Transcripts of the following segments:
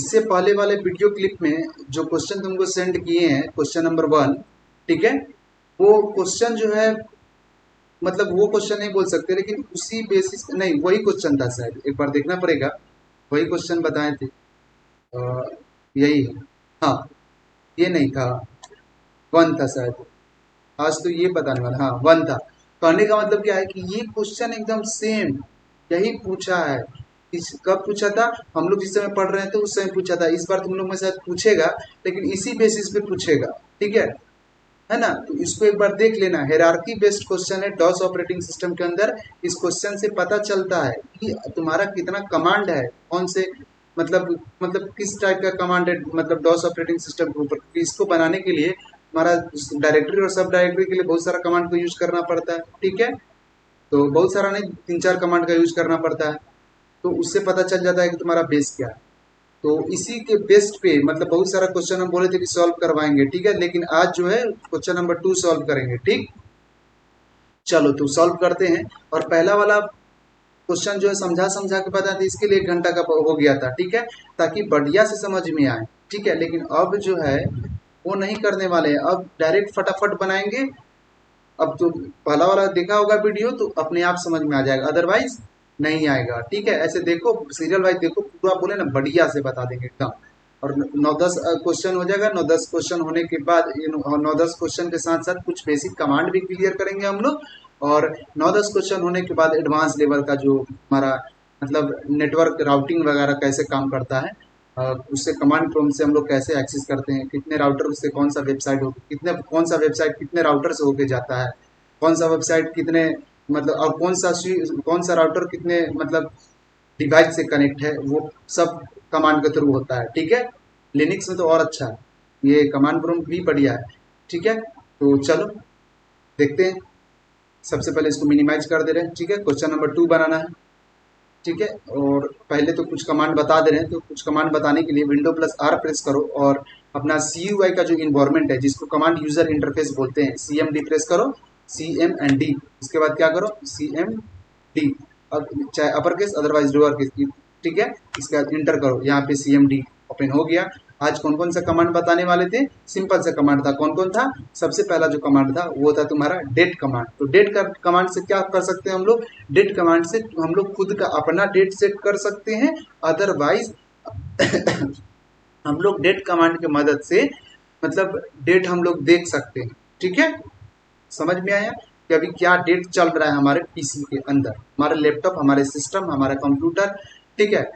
इससे पहले वाले वीडियो क्लिप में जो क्वेश्चन तुमको सेंड किए हैं, क्वेश्चन नंबर 1, ठीक है, वो क्वेश्चन जो है, मतलब वो क्वेश्चन नहीं बोल सकते, लेकिन उसी बेसिस, नहीं वही क्वेश्चन था शायद, एक बार देखना पड़ेगा, वही क्वेश्चन बताए थे। यही है, हाँ, ये नहीं था, 1 था शायद। आज तो ये बताने वाला, हाँ 1 था। कहने का मतलब क्या है कि ये क्वेश्चन एकदम सेम यही पूछा है। इस कब पूछा था, हम लोग जिस समय पढ़ रहे थे उस समय पूछा था। इस बार तुम लोग में शायद पूछेगा, लेकिन इसी बेसिस पे पूछेगा, ठीक है ना। तो इसको एक बार देख लेना, हेरारकी बेस्ड क्वेश्चन है डॉस ऑपरेटिंग सिस्टम के अंदर। इस क्वेश्चन से पता चलता है कि तुम्हारा कितना कमांड है, कौन से मतलब किस टाइप का कमांड है, मतलब डॉस ऑपरेटिंग सिस्टम के ऊपर। इसको बनाने के लिए हमारा डायरेक्टरी और सब डायरेक्टरी के लिए बहुत सारा कमांड को यूज करना पड़ता है, ठीक है। तो बहुत सारा नहीं, 3-4 कमांड का यूज करना पड़ता है। तो उससे पता चल जाता है कि तुम्हारा बेस क्या है। तो इसी के बेस्ड पे मतलब बहुत सारा क्वेश्चन हम बोले थे कि सॉल्व करवाएंगे, ठीक है, लेकिन आज जो है क्वेश्चन नंबर 2 सॉल्व करेंगे, ठीक। चलो तो सॉल्व करते हैं। और पहला वाला क्वेश्चन जो है समझा समझा के बता दी, इसके लिए 1 घंटा का हो गया था, ठीक है, ताकि बढ़िया से समझ में आए, ठीक है। लेकिन अब जो है वो नहीं करने वाले हैं, अब डायरेक्ट फटाफट बनाएंगे। अब तो पहला वाला देखा होगा वीडियो तो अपने आप समझ में आ जाएगा, अदरवाइज नहीं आएगा, ठीक है। ऐसे देखो, सीरियल वाइज देखो, पूरा बोले ना बढ़िया से बता देंगे एकदम। और 9-10 क्वेश्चन हो जाएगा। 9-10 क्वेश्चन होने के बाद 9-10 क्वेश्चन के साथ साथ कुछ बेसिक कमांड भी क्लियर करेंगे हम लोग। और 9-10 क्वेश्चन होने के बाद एडवांस लेवल का जो हमारा मतलब नेटवर्क राउटिंग वगैरह कैसे काम करता है, उससे कमांड प्रॉम्प्ट से हम लोग कैसे एक्सेस करते हैं, कितने राउटर से कौन सा वेबसाइट हो, कितने कौन सा वेबसाइट कितने राउटर से होके जाता है, कौन सा वेबसाइट कितने मतलब, और कौन सा राउटर कितने मतलब डिवाइस से कनेक्ट है, वो सब कमांड के थ्रू होता है, ठीक है। लिनक्स में तो और अच्छा है, ये कमांड प्रॉम्प्ट भी बढ़िया है, ठीक है। तो चलो देखते हैं। सबसे पहले इसको मिनिमाइज कर दे रहे हैं, ठीक है। क्वेश्चन नंबर 2 बनाना है, ठीक है। और पहले तो कुछ कमांड बता दे रहे हैं, तो कुछ कमांड बताने के लिए विंडो प्लस आर प्रेस करो और अपना CUI का जो इन्वायरमेंट है, जिसको कमांड यूजर इंटरफेस बोलते हैं, CMD प्रेस करो, CMND। इसके बाद क्या करो, CMD, अब चाहे upper case otherwise lower case, ठीक है। इसके बाद इंटर करो, यहाँ पे CMD ओपन हो गया। आज कौन कौन सा कमांड बताने वाले थे, सिंपल सा कमांड था। कौन कौन था, सबसे पहला जो कमांड था वो था तुम्हारा डेट कमांड। तो डेट का कमांड से क्या कर सकते हैं हम लोग, डेट कमांड से हम लोग खुद का अपना डेट सेट कर सकते हैं। अदरवाइज हम लोग डेट कमांड की मदद से मतलब डेट हम लोग देख सकते हैं, ठीक है। समझ में आया कि अभी क्या डेट चल रहा है हमारे पीसी के अंदर, हमारे लैपटॉप, हमारे सिस्टम, हमारा कंप्यूटर, ठीक है।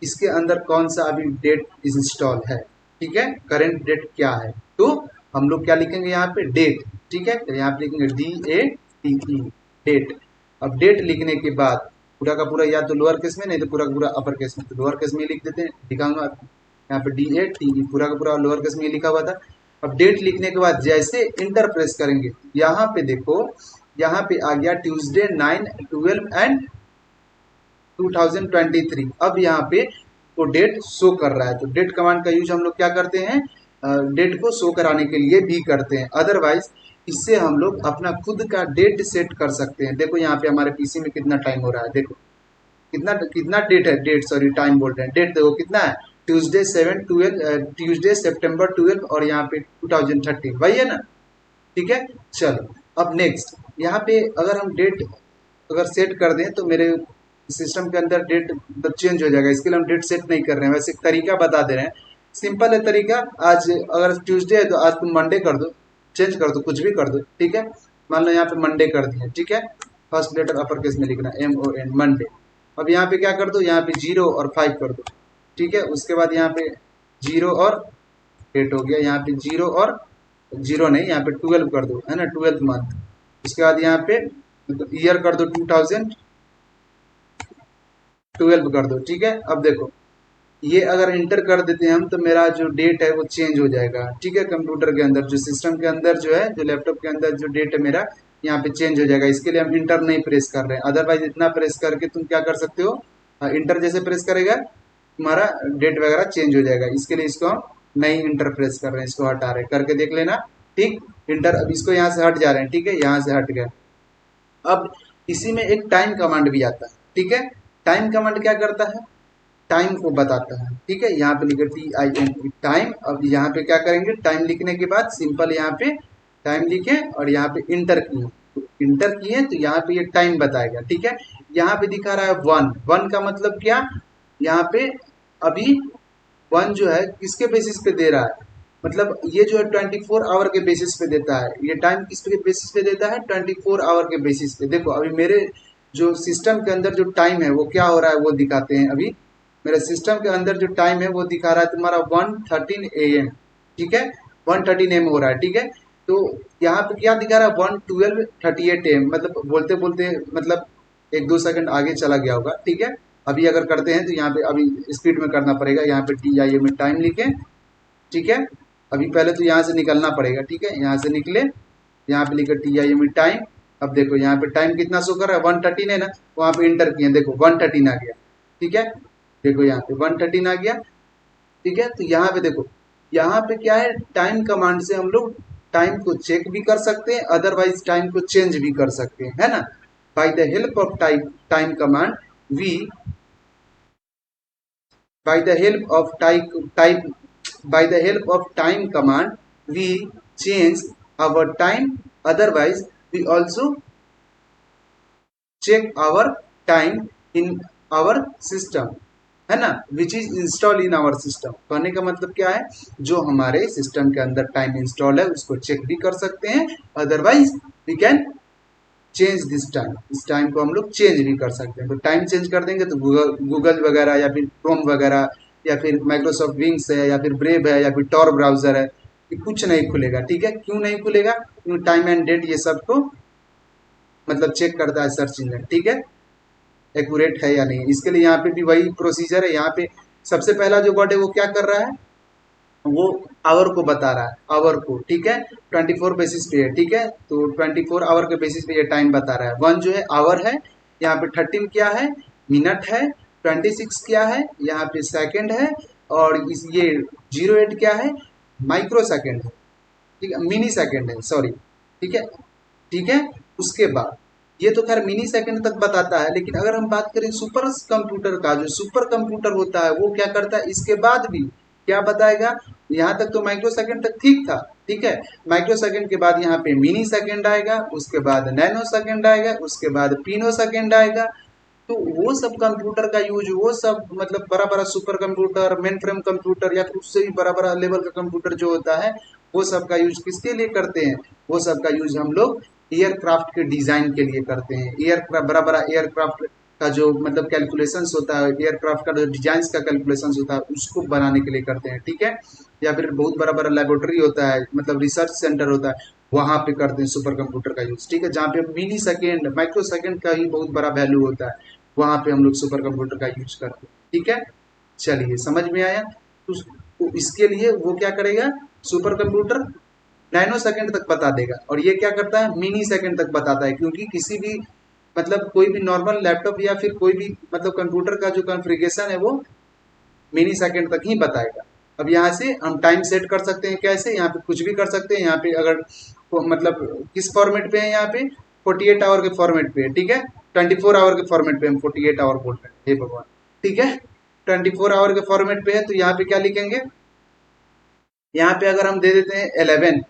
इसके अंदर कौन सा अभी डेट इंस्टॉल है, ठीक है, करेंट डेट क्या है। तो हम लोग क्या लिखेंगे यहाँ पे, डेट, ठीक है। तो यहाँ पे लिखेंगे DATE, डेट। अब डेट लिखने के बाद पूरा का पूरा या तो लोअर केस में, नहीं तो पूरा का पूरा अपर केस में, तो लोअर केस में लिख देते हैं, दिखाऊंगा यहाँ पे DATE पूरा का पूरा लोअर केस में लिखा हुआ था। अब डेट लिखने के बाद जैसे इंटर प्रेस करेंगे, यहाँ पे देखो, यहाँ पे आ गया ट्यूसडे 9/12/2023। अब यहाँ पे तो डेट शो कर रहा है। तो डेट कमांड का यूज हम लोग क्या करते हैं, डेट को शो कराने के लिए भी करते हैं। अदरवाइज इससे हम लोग अपना खुद का डेट सेट कर सकते हैं। देखो यहाँ पे हमारे पीसी में कितना टाइम हो रहा है, देखो कितना कितना डेट है, डेट सॉरी टाइम बोल रहे हैं, डेट देखो कितना है, ट्यूसडे सितंबर 12 और यहाँ पे 2013, वही है ना, ठीक है। चलो अब नेक्स्ट, यहाँ पे अगर हम डेट अगर सेट कर दें तो मेरे सिस्टम के अंदर डेट मतलब चेंज हो जाएगा। इसके लिए हम डेट सेट नहीं कर रहे हैं, वैसे एक तरीका बता दे रहे हैं, सिंपल है तरीका। आज अगर ट्यूसडे है तो आज तुम मंडे कर दो, चेंज कर दो, कुछ भी कर दो, ठीक है। मान लो यहाँ पे मंडे कर दिया, ठीक है। फर्स्ट लेटर अपर केस में लिखना MON, मंडे। अब यहाँ पे क्या कर दो, यहाँ पे 0 और 5 कर दो, ठीक है। उसके बाद यहाँ पे 0 और 8 हो गया, यहाँ पे 0 और 0 नहीं, यहाँ पे 12 कर दो, है ना, 12th मंथ। उसके बाद यहाँ पे ईयर कर दो 2012 कर दो, ठीक है। अब देखो ये अगर इंटर कर देते हैं हम तो मेरा जो डेट है वो चेंज हो जाएगा, ठीक है। कंप्यूटर के अंदर जो सिस्टम के अंदर जो है, जो लैपटॉप के अंदर जो डेट है मेरा यहाँ पे चेंज हो जाएगा। इसके लिए हम इंटर नहीं प्रेस कर रहे हैं, अदरवाइज इतना प्रेस करके तुम क्या कर सकते हो, इंटर जैसे प्रेस करेगा तुम्हारा डेट वगैरह चेंज हो जाएगा। इसके लिए इसको हम नहीं इंटर प्रेस कर रहे हैं, इसको हटा रहे हैं, करके देख लेना, ठीक। इंटर, अब इसको यहाँ से हट जा रहे हैं, ठीक है, यहाँ से हट गया। अब इसी में एक टाइम कमांड भी आता है, ठीक है। टाइम कमांड क्या करता है, टाइम को बताता है। ठीक है, यहाँ पे लिखे TIME टाइम। अब यहाँ पे क्या करेंगे, टाइम लिखने के बाद सिंपल यहाँ पे टाइम लिखे और यहाँ पे इंटर किए, तो इंटर किए तो यहाँ पे ये टाइम बताएगा। ठीक है, यहाँ पे दिखा रहा है 1, 1 का मतलब क्या, यहाँ पे अभी 1 जो है किसके बेसिस पे दे रहा है, मतलब ये जो है 24 आवर के बेसिस पे देता है। ये टाइम किसके बेसिस पे देता है, 24 आवर के बेसिस पे। देखो अभी मेरे जो सिस्टम के अंदर जो टाइम है वो क्या हो रहा है वो दिखाते हैं। अभी मेरे सिस्टम के अंदर जो टाइम है वो दिखा रहा है तुम्हारा 1:13 AM। ठीक है, 1:13 AM हो रहा है। ठीक है, तो यहाँ पे क्या दिखा रहा है, 1:12:38 AM, मतलब बोलते बोलते मतलब 1-2 सेकंड आगे चला गया होगा। ठीक है, अभी अगर करते हैं तो यहाँ पे अभी स्पीड में करना पड़ेगा। यहाँ पे TIME टाइम लिखें। ठीक है, अभी पहले तो यहाँ से निकलना पड़ेगा। ठीक है, यहाँ से निकले, यहाँ पे लिखे TIME टाइम। अब देखो यहाँ पे टाइम कितना शो कर रहा है, 1:13 है ना, वहाँ पे इंटर किए, देखो 1:13 आ गया। ठीक है, देखो यहाँ पे 1:13 आ गया। ठीक है, तो यहाँ पे देखो, यहाँ पे क्या है, टाइम कमांड से हम लोग टाइम को चेक भी कर सकते हैं, अदरवाइज टाइम को चेंज भी कर सकते हैं, है ना। By the help of time command we by the help of type by the help of time command we change our time, otherwise we also check our time in our system, है ना, which is install in our system. कहने का मतलब क्या है, जो हमारे system के अंदर टाइम इंस्टॉल है उसको चेक भी कर सकते हैं, otherwise we can change this time, इस टाइम को हम लोग चेंज भी कर सकते हैं। तो टाइम चेंज कर देंगे तो गूगल वगैरह या फिर क्रोम वगैरह या फिर माइक्रोसॉफ्ट विंग्स है या फिर ब्रेव है या फिर टॉर ब्राउजर है, ये कुछ नहीं खुलेगा। ठीक है, क्यों नहीं खुलेगा, क्योंकि टाइम एंड डेट ये सब को मतलब चेक करता है सर्च इंजन। ठीक है, एक्यूरेट है या नहीं, इसके लिए यहाँ पे भी वही प्रोसीजर है। यहाँ पे सबसे पहला जो वर्ड है वो क्या कर रहा है, वो आवर को बता रहा है, आवर को। ठीक है, 24 बेसिस पे है। ठीक है, तो 24 आवर के बेसिस पे ये टाइम बता रहा है। 1 जो है आवर है, यहाँ पे 13 क्या है, मिनट है, 26 क्या है, यहाँ पे सेकंड है, और इस ये 08 क्या है, माइक्रो सेकंड है। ठीक है, मिनी सेकंड है, सॉरी। ठीक है, ठीक है, उसके बाद ये तो खैर मिनी सेकंड तक बताता है, लेकिन अगर हम बात करें सुपर कंप्यूटर का, जो सुपर कंप्यूटर होता है वो क्या करता है, इसके बाद भी क्या बताएगा। यहाँ तक तो माइक्रो सेकंड तक ठीक था। ठीक है, माइक्रो सेकंड के बाद यहाँ पे मिनी सेकंड आएगा, उसके बाद नैनो सेकंड आएगा, उसके बाद पिनो सेकंड आएगा। तो वो सब कंप्यूटर का यूज, वो सब मतलब बड़ा बड़ा super computer, main frame computer या फिर उससे भी बड़ा बड़ा लेवल का कंप्यूटर जो होता है, वो सब का यूज किसके लिए करते हैं, वो सब का यूज हम लोग एयरक्राफ्ट के डिजाइन के लिए करते हैं। एयरक्राफ्ट, बड़ा बड़ा एयरक्राफ्ट का जो मतलब कैलकुलेशंस होता है, एयरक्राफ्ट का जो डिजाइन का कैलकुलेशंस होता है उसको बनाने के लिए करते हैं। ठीक है, या फिर बहुत बड़ा बड़ा लेबोरेटरी होता है, मतलब रिसर्च सेंटर होता है, वहां पे करते हैं सुपर कंप्यूटर का यूज। ठीक है, जहाँ पे मिनी सेकेंड, माइक्रो सेकेंड का ही बहुत बड़ा वैल्यू होता है, वहां पे हम लोग सुपर कंप्यूटर का यूज करते हैं। ठीक है, चलिए समझ में आया। तो इसके लिए वो क्या करेगा, सुपर कंप्यूटर नैनो सेकंड तक बता देगा, और ये क्या करता है, मिनी सेकंड तक बताता है, क्योंकि किसी भी मतलब कोई भी नॉर्मल लैपटॉप या फिर कोई भी मतलब कंप्यूटर का जो कॉन्फ़िगरेशन है वो मिनी सेकंड तक ही बताएगा। अब यहाँ से हम टाइम सेट कर सकते हैं, कैसे, यहाँ पे कुछ भी कर सकते हैं। यहाँ पे अगर मतलब किस फॉर्मेट पे है, यहाँ पे 48 आवर के फॉर्मेट पे है। ठीक है, 24 आवर के फॉर्मेट पे हम 48 आवर बोल रहे हैं, हे भगवान। ठीक है, 24 आवर के फॉर्मेट पे है, तो यहाँ पे क्या लिखेंगे, यहाँ पे अगर हम दे देते हैं 11।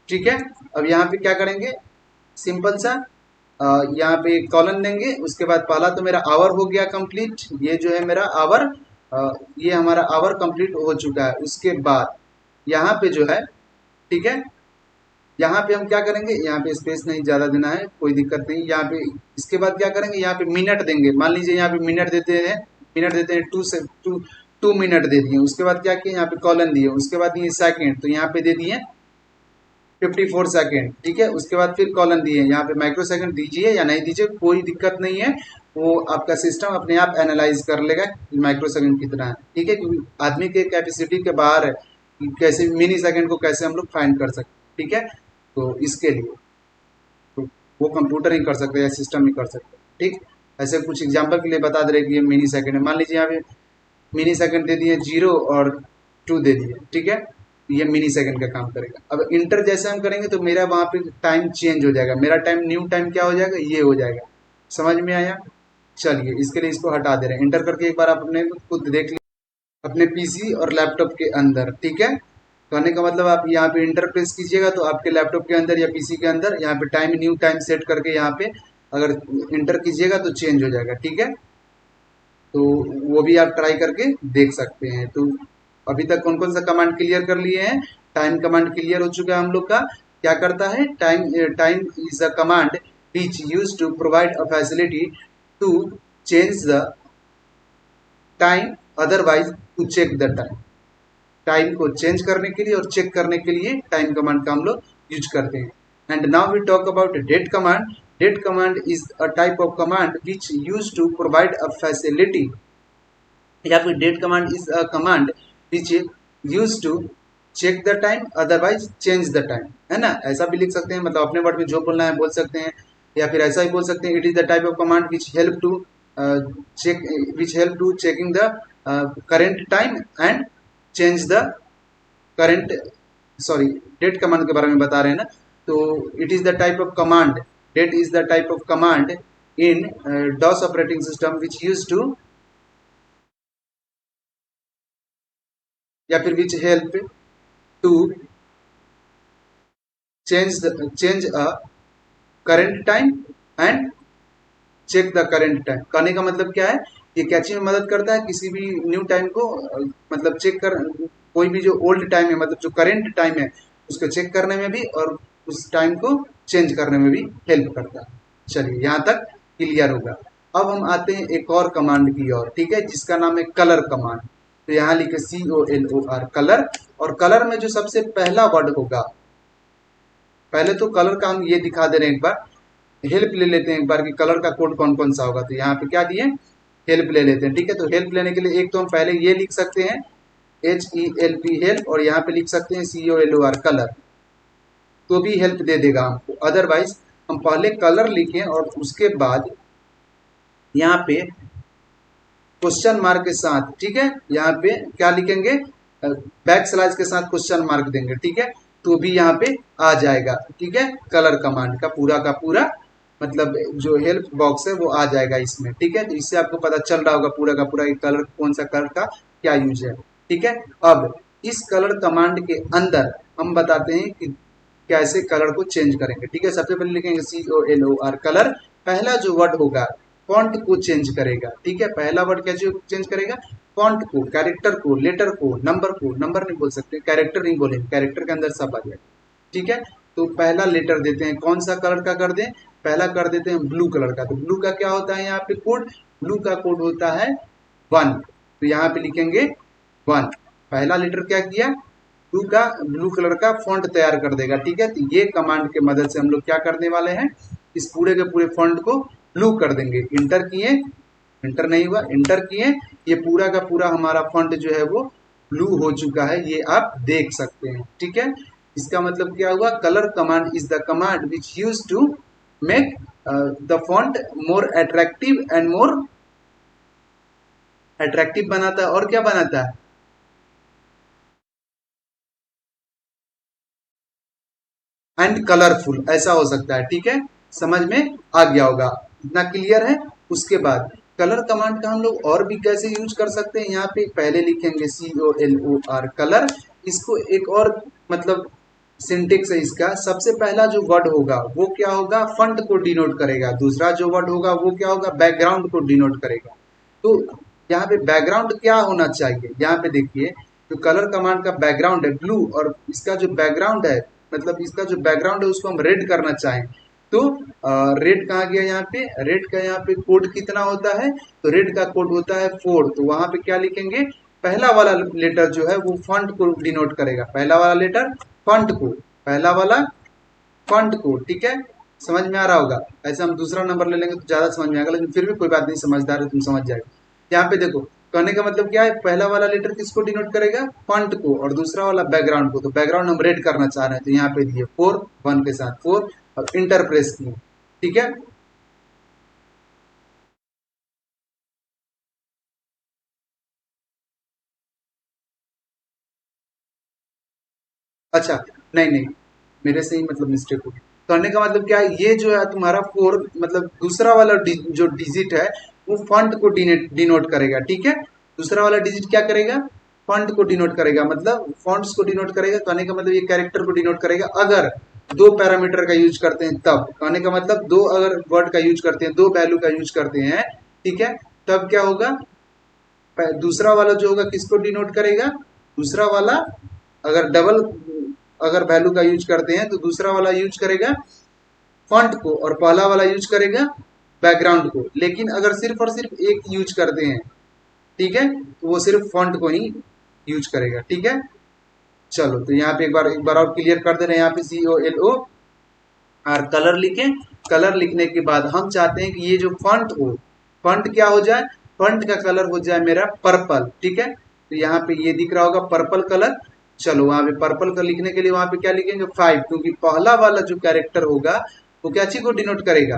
ठीक है, अब यहाँ पे क्या करेंगे, सिंपल सा यहाँ पे कॉलन देंगे, उसके बाद पहला तो मेरा आवर हो गया कंप्लीट, ये जो है मेरा आवर, ये हमारा आवर कंप्लीट हो चुका है। उसके बाद यहाँ पे जो है, ठीक है, यहाँ पे हम क्या करेंगे, यहाँ पे स्पेस नहीं ज्यादा देना है, कोई दिक्कत नहीं। यहाँ पे इसके बाद क्या करेंगे, यहाँ पे मिनट देंगे। मान लीजिए यहाँ पे मिनट देते हैं, मिनट देते हैं 2 मिनट दे दिए। उसके बाद क्या किए, यहाँ पे कॉलन दिए। उसके बाद ये सेकंड, तो यहाँ पे दे दिए 54 सेकेंड। ठीक है, उसके बाद फिर कॉलन दिए, यहाँ पे माइक्रो सेकंड दीजिए या नहीं दीजिए कोई दिक्कत नहीं है, वो आपका सिस्टम अपने आप एनालाइज कर लेगा कि माइक्रो सेकंड कितना है। ठीक है, क्योंकि आदमी के कैपेसिटी के बाहर है कि कैसे मिनी सेकंड को कैसे हम लोग फाइंड कर सकते हैं। ठीक है, तो इसके लिए तो वो कंप्यूटर ही कर सकते हैं या सिस्टम ही कर सकते हैं। ठीक, ऐसे कुछ एग्जाम्पल के लिए बता दे रहे कि ये मिनी सेकंड है। मान लीजिए यहाँ पे मिनी सेकंड दे दिए 0 और 2 दे दिए। ठीक है, ये मिनी सेकंड का काम करेगा। अब इंटर जैसे हम करेंगे तो मेरा वहां पे टाइम चेंज हो जाएगा, मेरा टाइम न्यू टाइम क्या हो जाएगा, ये हो जाएगा। समझ में आया। चलिए इसके लिए इसको हटा दे रहे हैं। इंटर करके एक बार आप अपने खुद देख लीजिए अपने पीसी और लैपटॉप के अंदर, ठीक है। कहने का मतलब आप यहाँ पे इंटर प्रेस कीजिएगा तो आपके लैपटॉप के अंदर या पीसी के अंदर यहाँ पे टाइम, न्यू टाइम सेट करके यहाँ पे अगर इंटर कीजिएगा तो चेंज हो जाएगा, ठीक है। तो वो भी आप ट्राई करके देख सकते हैं। तो अभी तक कौन कौन सा कमांड क्लियर कर लिए हैं? टाइम कमांड क्लियर हो चुका है हम लोग का। क्या करता है? Time, time is a command which use to provide a facility to change the time, otherwise to check the time. Time को चेंज करने के लिए और चेक करने के लिए टाइम कमांड का हम लोग यूज करते हैं। And now we talk about date command. Date command is a type of command which use to provide a facility, या फिर date command is a command which use to check the time, otherwise change the time, है ना। ऐसा भी लिख सकते हैं, मतलब अपने वर्ड में जो बोलना है बोल सकते हैं, या फिर ऐसा ही बोल सकते हैं, it is the type of command which help to check, which help to checking the current time and change the current, sorry date command के बारे में बता रहे हैं ना। तो it is the type of command, date is the type of command in DOS operating system which use to, या फिर which help to change a current time and check the current time. कहने का मतलब क्या है? ये क्या चीज में मदद करता है? किसी भी न्यू टाइम को मतलब चेक कर, कोई भी जो ओल्ड टाइम है, मतलब जो करेंट टाइम है उसको चेक करने में भी और उस टाइम को चेंज करने में भी हेल्प करता है। चलिए यहाँ तक क्लियर होगा। अब हम आते हैं एक और कमांड की ओर, ठीक है, जिसका नाम है कलर कमांड। तो यहाँ लिखे COLOR, कलर। और कलर में जो सबसे पहला वर्ड होगा, पहले तो कलर का हम ये दिखा दे रहे हैं, एक बार हेल्प ले लेते हैं एक बार कि कलर का कोड कौन कौन सा होगा। तो यहाँ पे क्या दिए? हेल्प ले लेते हैं, ठीक है। तो हेल्प लेने के लिए एक तो हम पहले ये लिख सकते हैं HELP, हेल्प, और यहाँ पे लिख सकते हैं COLOR, कलर, तो भी हेल्प दे देगा हमको। अदरवाइज हम पहले कलर लिखें और उसके बाद यहाँ पे क्वेश्चन मार्क के साथ, ठीक है, यहाँ पे क्या लिखेंगे? बैक स्लैश के साथ क्वेश्चन मार्क देंगे, ठीक है, तो भी यहाँ पे आ जाएगा, ठीक है। कलर कमांड का पूरा मतलब जो हेल्प बॉक्स है वो आ जाएगा इसमें, ठीक है। तो इससे आपको पता चल रहा होगा पूरा का पूरा कलर, कौन सा कलर का क्या यूज है, ठीक है। अब इस कलर कमांड के अंदर हम बताते हैं कि कैसे कलर को चेंज करेंगे, ठीक है। सबसे पहले लिखेंगे COLOR, कलर। पहला जो वर्ड होगा फॉन्ट को चेंज करेगा, ठीक है। पहला वर्ड क्या चेंज करेगा? फॉन्ट को, कैरेक्टर को, लेटर को, नंबर नहीं बोल सकते, कैरेक्टर नहीं बोलेंगे, कैरेक्टर के अंदर सब आ जाएगा, ठीक है। तो पहला लेटर देते हैं, कौन सा कलर का कर दें? पहला कर देते हैं ब्लू कलर का। तो ब्लू का क्या होता है यहाँ पे कोड? ब्लू का कोड होता है 1। तो यहाँ पे लिखेंगे 1। पहला लेटर क्या किया? ब्लू कलर का फॉन्ट तैयार कर देगा, ठीक है। तो ये कमांड के मदद से हम लोग क्या करने वाले हैं? इस पूरे के पूरे फॉन्ट को ब्लू कर देंगे। इंटर किए, इंटर नहीं हुआ, इंटर किए, ये पूरा का पूरा हमारा फॉन्ट जो है वो ब्लू हो चुका है, ये आप देख सकते हैं, ठीक है। इसका मतलब क्या हुआ? Colour command is the command which use to make the font more attractive and more attractive बनाता है, और क्या बनाता है? एंड कलरफुल, ऐसा हो सकता है, ठीक है। समझ में आ गया होगा, इतना क्लियर है। उसके बाद कलर कमांड का हम लोग और भी कैसे यूज कर सकते हैं? यहाँ पे पहले लिखेंगे COLOR, कलर। इसको एक और मतलब सिंटेक्स है इसका, सबसे पहला जो वर्ड होगा वो क्या होगा? फंट को डिनोट करेगा। दूसरा जो वर्ड होगा वो क्या होगा? बैकग्राउंड को डिनोट करेगा। तो यहाँ पे बैकग्राउंड क्या होना चाहिए? यहाँ पे देखिए, जो कलर कमांड का बैकग्राउंड है ब्लू, और इसका जो बैकग्राउंड है, मतलब इसका जो बैकग्राउंड है उसको हम रेड करना चाहें तो रेड कहाँ गया? यहाँ पे रेड का यहाँ पे कोड कितना होता है? तो रेड का कोड होता है 4। तो वहां पे क्या लिखेंगे? पहला वाला लेटर जो है वो फॉन्ट को डिनोट करेगा, पहला वाला लेटर फॉन्ट को, पहला वाला फॉन्ट को, ठीक है। समझ में आ रहा होगा। ऐसे हम दूसरा नंबर ले लेंगे तो ज्यादा समझ में आएगा, लेकिन फिर भी कोई बात नहीं, समझदार है तुम समझ जाएगा। यहाँ पे देखो, कहने का मतलब क्या है? पहला वाला लेटर किसको डिनोट करेगा? फॉन्ट को, और दूसरा वाला बैकग्राउंड को। तो बैकग्राउंड हम रेड करना चाह रहे हैं, तो यहाँ पे दिए 4, 1 के साथ 4, और इंटर प्रेस किए, ठीक है। अच्छा, नहीं नहीं, मेरे से ही मतलब मिस्टेक हो गई। कहने का मतलब क्या है? ये जो है तुम्हारा 4, मतलब दूसरा वाला जो डिजिट है वो फॉन्ट को डिनोट करेगा, ठीक है। दूसरा वाला डिजिट क्या करेगा, फॉन्ट को डिनोट करेगा, मतलब फॉन्ट्स को डिनोट करेगा। कहने का मतलब ये कैरेक्टर को डिनोट करेगा अगर दो पैरामीटर का यूज करते हैं तब। कहने का मतलब दो अगर वर्ड का यूज करते हैं, दो वैल्यू का यूज करते हैं, ठीक है, तब क्या होगा, दूसरा वाला जो होगा किसको डिनोट करेगा, दूसरा वाला अगर डबल अगर वैल्यू का यूज करते हैं तो दूसरा वाला यूज करेगा फॉन्ट को और पहला वाला यूज करेगा बैकग्राउंड को। लेकिन अगर सिर्फ और सिर्फ एक यूज करते हैं, ठीक है, तो वो सिर्फ फॉन्ट को ही यूज करेगा, ठीक है। चलो तो यहाँ पे एक बार और क्लियर कर दे रहे हैं। यहाँ पे COLO और कलर लिखे। कलर लिखने के बाद हम चाहते हैं कि ये जो फॉन्ट हो, फॉन्ट क्या हो जाए, फॉन्ट का कलर हो जाए मेरा पर्पल, ठीक है। तो यहाँ पे ये दिख रहा होगा पर्पल कलर। चलो वहां पे पर्पल का लिखने के लिए वहां पे क्या लिखेंगे 5, क्योंकि पहला वाला जो कैरेक्टर होगा वो क्या चीज को डिनोट करेगा,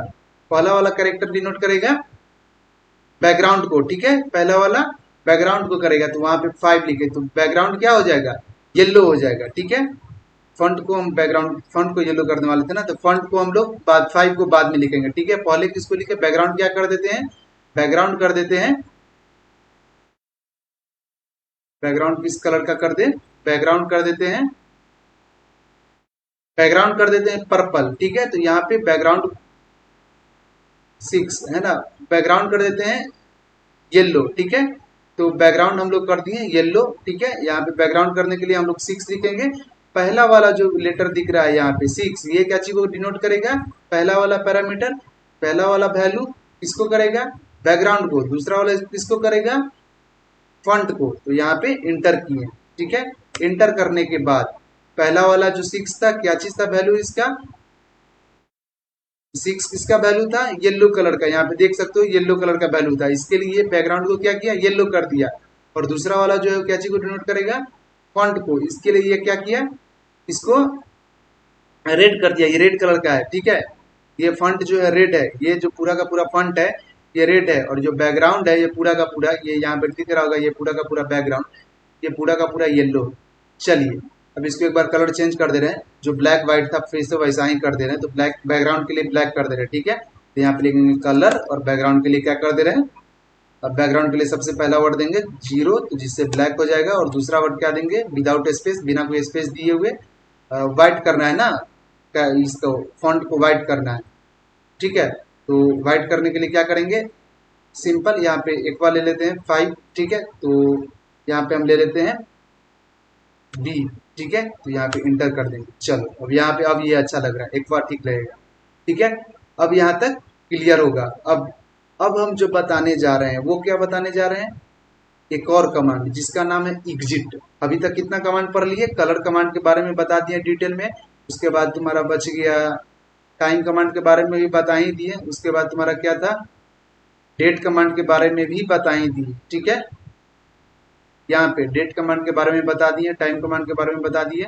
पहला वाला कैरेक्टर डिनोट करेगा बैकग्राउंड को, ठीक है, पहला वाला बैकग्राउंड को करेगा। तो वहां पे 5 लिखे तो बैकग्राउंड क्या हो जाएगा, येलो हो जाएगा, ठीक है। फॉन्ट को हम बैकग्राउंड फॉन्ट को येलो करने वाले थे ना, तो फॉन्ट को हम लोग बाद 5 को बाद में लिखेंगे, ठीक है। पहले किसको लिखे, बैकग्राउंड क्या कर देते हैं, बैकग्राउंड कर देते हैं, बैकग्राउंड किस कलर का कर दे, बैकग्राउंड कर देते हैं, बैकग्राउंड कर देते हैं पर्पल, ठीक है। तो यहाँ पे बैकग्राउंड 6 है ना, बैकग्राउंड कर देते हैं येलो, ठीक है। तो बैकग्राउंड हम लोग कर दिए येलो, ठीक है। यहाँ पे बैकग्राउंड करने के लिए हम लोग 6 लिखेंगे। पहला वाला जो लेटर दिख रहा है यहाँ पे 6, ये क्या चीज को डिनोट करेगा, पहला वाला पैरामीटर, पहला वाला वैल्यू किसको करेगा, बैकग्राउंड को, दूसरा वाला किसको करेगा, फॉन्ट को। तो यहाँ पे इंटर किए, ठीक है। इंटर करने के बाद पहला वाला जो 6 था क्या चीज था, वैल्यू इसका 6 किसका वैल्यू था, येलो कलर का। यहाँ पे देख सकते हो येलो कलर का वैल्यू था, इसके लिए बैकग्राउंड को क्या किया, येलो कर दिया। और दूसरा वाला जो है क्या चीज को डिनोट करेगा, फॉन्ट को, इसके लिए ये क्या किया, इसको रेड कर दिया, ये रेड कलर का है, ठीक है। ये फॉन्ट जो है रेड है, ये जो पूरा का पूरा फॉन्ट है ये रेड है, और जो बैकग्राउंड है ये पूरा का पूरा, ये यहाँ पे दिख रहा होगा, ये पूरा का पूरा बैकग्राउंड, ये पूरा का पूरा येलो। चलिए अब इसको एक बार कलर चेंज कर दे रहे हैं, जो ब्लैक व्हाइट था फिर से वैसा ही कर दे रहे हैं। तो ब्लैक बैकग्राउंड के लिए ब्लैक कर दे रहे हैं, ठीक है। तो यहाँ पे लिखेंगे कलर और बैकग्राउंड के लिए क्या कर दे रहे हैं, अब बैकग्राउंड के लिए सबसे पहला वर्ड देंगे 0, तो जिससे ब्लैक हो जाएगा। और दूसरा वर्ड क्या देंगे, विदाउट स्पेस, बिना कोई स्पेस दिए हुए, व्हाइट करना है ना, इसको फॉन्ट को व्हाइट करना है, ठीक है। तो व्हाइट करने के लिए क्या करेंगे, सिंपल यहाँ पे एक बार ले लेते हैं 5, ठीक है। तो यहाँ पे हम ले लेते हैं B, ठीक है। तो यहाँ पे इंटर कर देंगे। चलो अब यहाँ पे अब ये अच्छा लग रहा है, एक बार ठीक लगेगा, ठीक है। अब यहाँ तक क्लियर होगा। अब हम जो बताने जा रहे हैं वो क्या बताने जा रहे हैं, एक और कमांड जिसका नाम है एग्जिट। अभी तक कितना कमांड पढ़ लिए, कलर कमांड के बारे में बता दिए डिटेल में, उसके बाद तुम्हारा बच गया टाइम कमांड के बारे में भी बता ही दिए, उसके बाद तुम्हारा क्या था, डेट कमांड के बारे में भी बता ही दिए, ठीक है। यहाँ पे डेट कमांड के बारे में बता दिए, टाइम कमांड के बारे में बता दिए,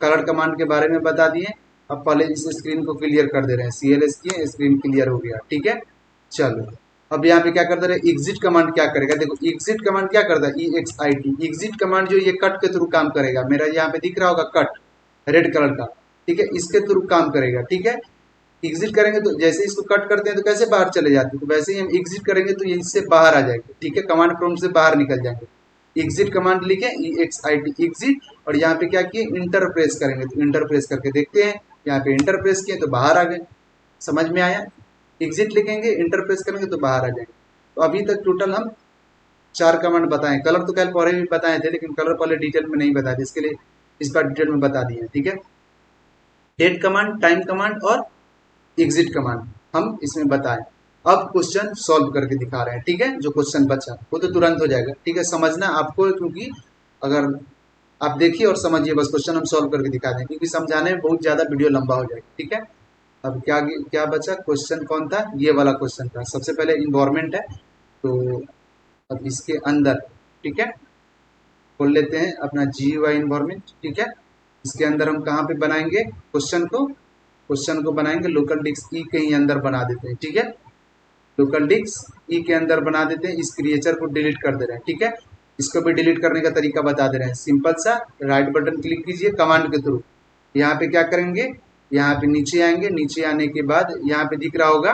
कलर कमांड के बारे में बता दिए। अब पहले इस स्क्रीन को क्लियर कर दे रहे हैं, CLS किए, स्क्रीन क्लियर हो गया, ठीक है। चलो अब यहाँ पे क्या कर दे रहे हैं, एग्जिट कमांड क्या करेगा, देखो एग्जिट कमांड क्या करता है, EXIT एग्जिट कमांड जो ये कट के थ्रू काम करेगा, मेरा यहाँ पे दिख रहा होगा कट रेड कलर का, ठीक है, इसके थ्रू काम करेगा, ठीक है। एग्जिट करेंगे तो जैसे इसको कट करते हैं तो कैसे बाहर चले जाते हैं, तो वैसे ही हम एग्जिट करेंगे तो ये इससे बाहर आ जाएंगे, ठीक है, कमांड प्रॉम्प्ट से बाहर निकल जाएंगे। एग्जिट कमांड लिखे EXIT एग्जिट, और यहाँ पे क्या किए, इंटर प्रेस करेंगे, तो इंटर प्रेस करके देखते हैं, यहाँ पे इंटर प्रेस किए तो बाहर आ गए, समझ में आया। एग्जिट लिखेंगे, इंटर प्रेस करेंगे तो बाहर आ जाएंगे। तो अभी तक टोटल हम 4 कमांड बताएं, कलर तो कल पहले भी बताए थे लेकिन कलर पहले डिटेल में नहीं बताए थे, इसके लिए इस बार डिटेल में बता दिए, ठीक है। डेट कमांड, टाइम कमांड और एग्जिट कमांड हम इसमें बताएं। अब क्वेश्चन सॉल्व करके दिखा रहे हैं, ठीक है। जो क्वेश्चन बचा वो तो तुरंत हो जाएगा, ठीक है, समझना आपको, क्योंकि अगर आप देखिए और समझिए, बस क्वेश्चन हम सॉल्व करके दिखा दें, क्योंकि समझाने में बहुत ज्यादा वीडियो लंबा हो जाएगा, ठीक है। अब क्या क्या बचा, क्वेश्चन कौन था, ये वाला क्वेश्चन था। सबसे पहले इन्वायरमेंट है, तो अब इसके अंदर, ठीक है, खोल लेते हैं अपना GUI इन्वायरमेंट, ठीक है। इसके अंदर हम कहाँ पे बनाएंगे क्वेश्चन को बनाएंगे लोकल डिस्क E के ही अंदर बना देते हैं, ठीक है। लोकल डिस्क E के अंदर बना देते हैं, इस क्रिएचर को डिलीट कर दे रहे हैं, ठीक है। इसको भी डिलीट करने का तरीका बता दे रहे हैं, सिंपल सा राइट बटन क्लिक कीजिए कमांड के थ्रू, यहाँ पे क्या करेंगे, यहाँ पे नीचे आएंगे, नीचे आने के बाद यहाँ पे दिख रहा होगा,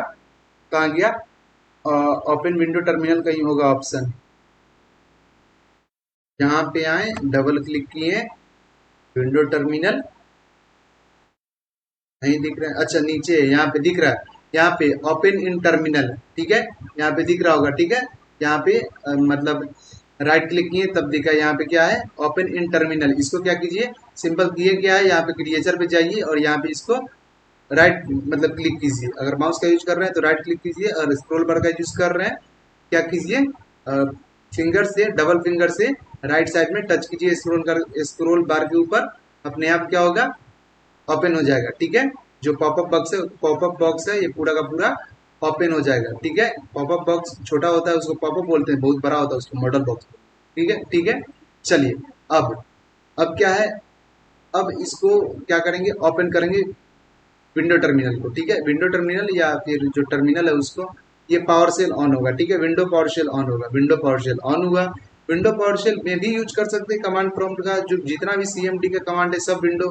कहाँ गया, ओपन विंडो टर्मिनल कहीं होगा ऑप्शन, यहाँ पे आए, डबल क्लिक किए, विंडो टर्मिनल नहीं दिख रहा है, अच्छा नीचे यहाँ पे दिख रहा है, यहाँ पे ओपन इन टर्मिनल, ठीक है, यहाँ पे दिख रहा होगा, ठीक है, यहाँ पे मतलब राइट क्लिक किए तब दिखा, यहाँ पे क्या है, ओपन इन टर्मिनल, इसको क्या कीजिए, सिंपल किए क्या है, यहाँ पे क्रिएचर पे जाइए और यहाँ पे इसको राइट मतलब क्लिक कीजिए, अगर माउस का यूज कर रहे हैं तो राइट क्लिक कीजिए, और स्क्रॉल बार का यूज कर रहे हैं क्या कीजिए, फिंगर से, डबल फिंगर से राइट साइड में टच कीजिए, स्क्रॉल बार के ऊपर, अपने आप क्या होगा, ओपन हो जाएगा, ठीक है, जो पॉपअप बॉक्स है ये पूरा का पूरा ओपन हो जाएगा, ठीक है, पॉपअप बॉक्स छोटा होता है उसको पॉपअप बोलते हैं, बहुत बड़ा होता है उसको मॉडल बॉक्स, ठीक है, ठीक है, चलिए अब क्या है, अब इसको क्या करेंगे, ओपन करेंगे विंडो टर्मिनल को, ठीक है, विंडो टर्मिनल या फिर जो टर्मिनल है उसको, ये पावर सेल ऑन होगा, ठीक है, विंडो पावर शेल ऑन होगा, विंडो पावर शेल ऑन हुआ, विंडो पावर शेल में भी यूज कर सकते हैं कमांड प्रॉम्प्ट का, जो जितना भी सीएमडी का कमांड है सब विंडो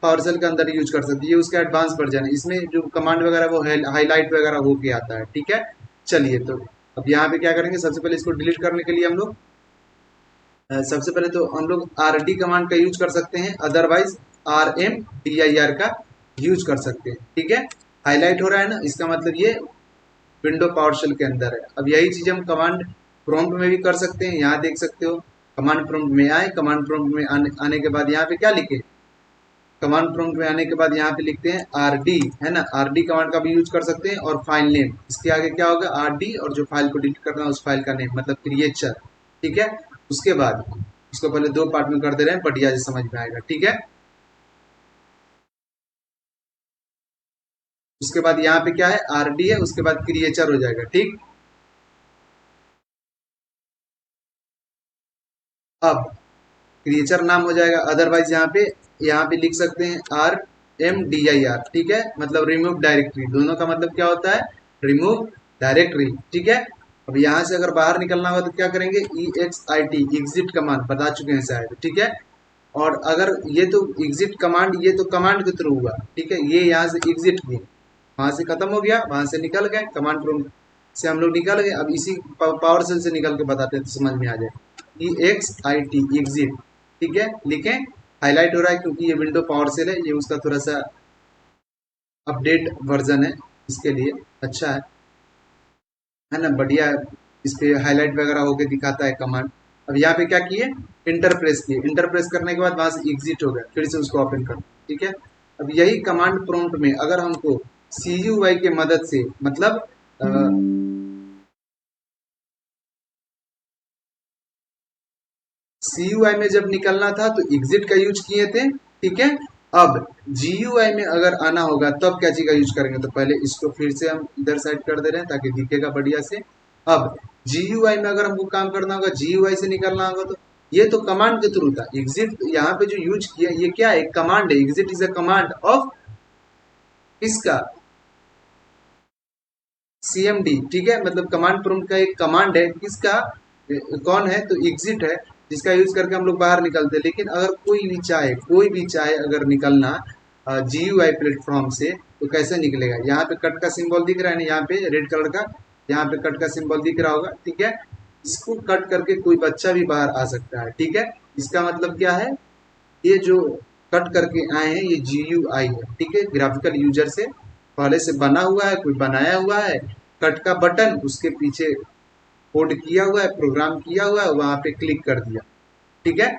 पावर सेल के अंदर यूज कर सकते हैं, ये उसका एडवांस वर्जन है, इसमें जो कमांड वगैरह वो हाईलाइट वगैरह होके आता है, ठीक है, चलिए तो अब यहाँ पे क्या करेंगे, सबसे पहले इसको डिलीट करने के लिए हम लोग सबसे पहले तो हम लोग RD कमांड का यूज कर सकते हैं, अदरवाइज RMDIR का यूज कर सकते हैं, ठीक है, हाईलाइट हो रहा है ना, इसका मतलब ये विंडो पावर शेल के अंदर है। अब यही चीज हम कमांड प्रॉम्प्ट में भी कर सकते हैं, यहाँ देख सकते हो, कमांड प्रॉम्प्ट में आए, कमांड प्रॉम्प्ट में आने के बाद यहाँ पे क्या लिखे, कमांड प्रॉम्प्ट में आने के बाद यहाँ पे लिखते हैं RD, है ना, RD कमांड का भी यूज कर सकते हैं, और फाइल नेम, इसके आगे क्या होगा, RD, और जो फाइल को डिलीट करना है उस फाइल का नेम मतलब क्रिएचर, ठीक है, उसके बाद इसको पहले दो पार्ट में कर दे रहे हैं, बढ़िया से समझ में आएगा, ठीक है, उसके बाद यहाँ पे क्या है, RD है, उसके बाद क्रिएचर हो जाएगा, ठीक, अब क्रिएचर नाम हो जाएगा, अदरवाइज यहाँ पे लिख सकते हैं RMDIR, ठीक है, मतलब रिमूव डायरेक्टरी, दोनों का मतलब क्या होता है, रिमूव डायरेक्टरी, ठीक है, अब यहाँ से अगर बाहर निकलना होगा तो क्या करेंगे, EXIT एग्जिट कमांड, बता चुके हैं शायद, ठीक है, और अगर ये तो एग्जिट कमांड, ये तो कमांड के थ्रू हुआ, ठीक है, ये यहाँ से एग्जिट किए, वहां से खत्म हो गया, वहां से निकल गए, कमांड प्रॉम्प्ट से हम लोग निकल गए, अब इसी पावर सेल से निकल के बताते हैं तो समझ में आ जाए, EXIT एग्जिट, ठीक है, लिखें, हाईलाइट हो रहा है क्योंकि ये विंडो पावर सेल है, ये उसका थोड़ा सा अपडेट वर्जन है, इसके लिए अच्छा है ना, बढ़िया, इस पे हाईलाइट वगैरह होके दिखाता है कमांड। अब यहाँ पे क्या किए, इंटर प्रेस किए, इंटर प्रेस करने के बाद वहां से एग्जिट हो गया, फिर से उसको ओपन कर, ठीक है, अब यही कमांड प्रॉम्प्ट में अगर हमको CUI के मदद से, मतलब CUI में जब निकलना था तो एग्जिट का यूज किए थे, ठीक है, अब GUI में अगर आना होगा तब क्या चीज का यूज करेंगे, तो पहले इसको फिर से हम इधर साइड कर दे रहे हैं ताकि दिखेगा बढ़िया से। अब GUI में अगर हमको काम करना होगा, GUI से निकलना होगा, तो ये तो कमांड के थ्रू था, एग्जिट यहाँ पे जो यूज किया ये क्या है, कमांड है, exit is a command of किसका, CMD, ठीक है, मतलब कमांड प्रॉम्प्ट का एक कमांड है, किसका, कौन है, तो एग्जिट है, जिसका यूज करके हम लोग बाहर निकलते हैं। लेकिन अगर कोई भी चाहे अगर निकलना GUI प्लेटफॉर्म से, तो कैसे निकलेगा, यहाँ पे कट का सिंबल दिख रहा है ना, यहाँ पे रेड कलर का, यहाँ पे कट का सिंबल दिख रहा होगा, ठीक है, इसको कट करके कोई बच्चा भी बाहर आ सकता है, ठीक है, इसका मतलब क्या है, ये जो कट करके आए हैं ये GUI है, ठीक है, ग्राफिकल यूजर से पहले से बना हुआ है, कोई बनाया हुआ है, कट का बटन उसके पीछे कोड किया हुआ है, प्रोग्राम किया हुआ है, वहां पे क्लिक कर दिया, ठीक है,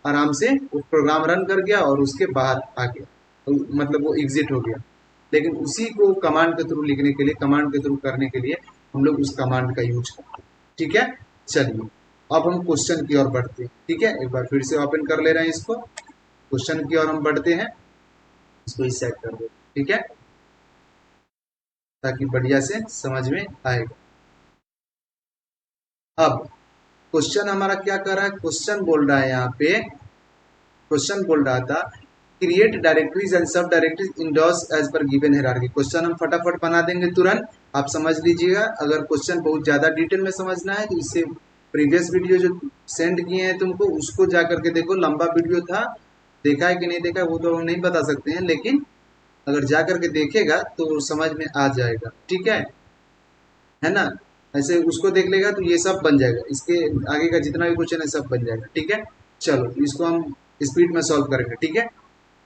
आराम से वो प्रोग्राम रन कर गया और उसके बाहर आ गया, तो मतलब वो एग्जिट हो गया। लेकिन उसी को कमांड के थ्रू लिखने के लिए, कमांड के थ्रू करने के लिए हम लोग उस कमांड का यूज करते हैं, ठीक है, चलिए अब हम क्वेश्चन की ओर बढ़ते हैं, ठीक है, एक बार फिर से ओपन कर ले रहे हैं इसको, क्वेश्चन की ओर हम बढ़ते हैं, इसको इस सेट कर दो, ठीक है, ताकि बढ़िया से समझ में आएगा। अब क्वेश्चन हमारा क्या कर रहा है, क्वेश्चन बोल रहा है यहाँ पे, क्वेश्चन बोल रहा था create directories and sub directories in DOS as per given hierarchy, question हम फटाफट बना देंगे तुरंत, आप समझ लीजिएगा। अगर क्वेश्चन बहुत ज्यादा डिटेल में समझना है तो इससे प्रीवियस वीडियो जो सेंड किए हैं तुमको उसको जा करके देखो, लंबा वीडियो था, देखा है कि नहीं देखा वो तो हम नहीं बता सकते हैं, लेकिन अगर जा करके देखेगा तो समझ में आ जाएगा, ठीक है ना, ऐसे उसको देख लेगा तो ये सब बन जाएगा, इसके आगे का जितना भी क्वेश्चन है सब बन जाएगा। ठीक है, चलो इसको हम स्पीड में सॉल्व करेंगे। ठीक है,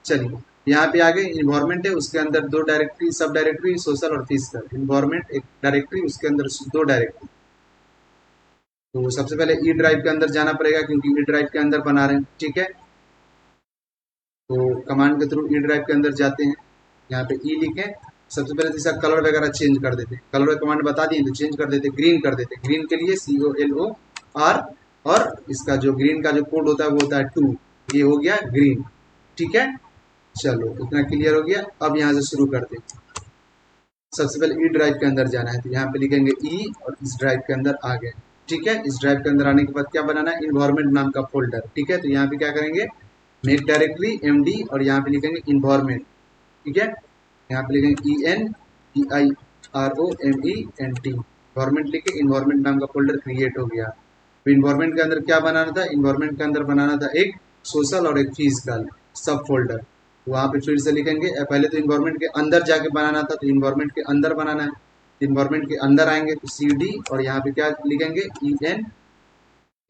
चलिए यहाँ पे आगे इन्वायरमेंट है, उसके अंदर दो डायरेक्टरी, सब डायरेक्टरी सोशल और फिजिकल। इन्वायरमेंट एक डायरेक्टरी, उसके अंदर दो डायरेक्टरी। तो सबसे पहले ई ड्राइव के अंदर जाना पड़ेगा क्योंकि ई ड्राइव के अंदर बना रहे हैं। ठीक है, तो कमांड के थ्रू ई ड्राइव के अंदर जाते हैं, यहाँ पे ई लिखें। सबसे पहले तो इसका कलर वगैरह चेंज कर देते हैं, कलर कमांड बता दिए तो चेंज कर देते, ग्रीन कर देते। ग्रीन के लिए COLOR, और इसका जो ग्रीन का जो कोड होता है वो होता है 2, ये हो गया ग्रीन। ठीक है, चलो इतना क्लियर हो गया। अब यहाँ से शुरू करते हैं। सबसे पहले ई ड्राइव के अंदर जाना है, तो यहाँ पे लिखेंगे ई और इस ड्राइव के अंदर आ गए। ठीक है, इस ड्राइव के अंदर आने के बाद क्या बनाना है, इन्वायरमेंट नाम का फोल्डर। ठीक है, तो यहाँ पे क्या करेंगे, मेक डायरेक्टरी MD और यहाँ पे लिखेंगे इन्वायरमेंट। ठीक है, यहाँ पे लिखेंगे ENVIROMENT, इन्वायरमेंट लिखे, इन्वायरमेंट नाम का फोल्डर क्रिएट हो गया। तो इन्वायरमेंट के अंदर क्या बनाना था, इन्वायरमेंट के अंदर बनाना था एक सोशल और एक फिजिकल सब फोल्डर। वहाँ पे फिर से लिखेंगे, पहले तो इन्वायरमेंट के अंदर जाके बनाना था, तो इन्वायरमेंट के अंदर बनाना है। इन्वायरमेंट के अंदर आएंगे तो CD और यहाँ पे क्या लिखेंगे,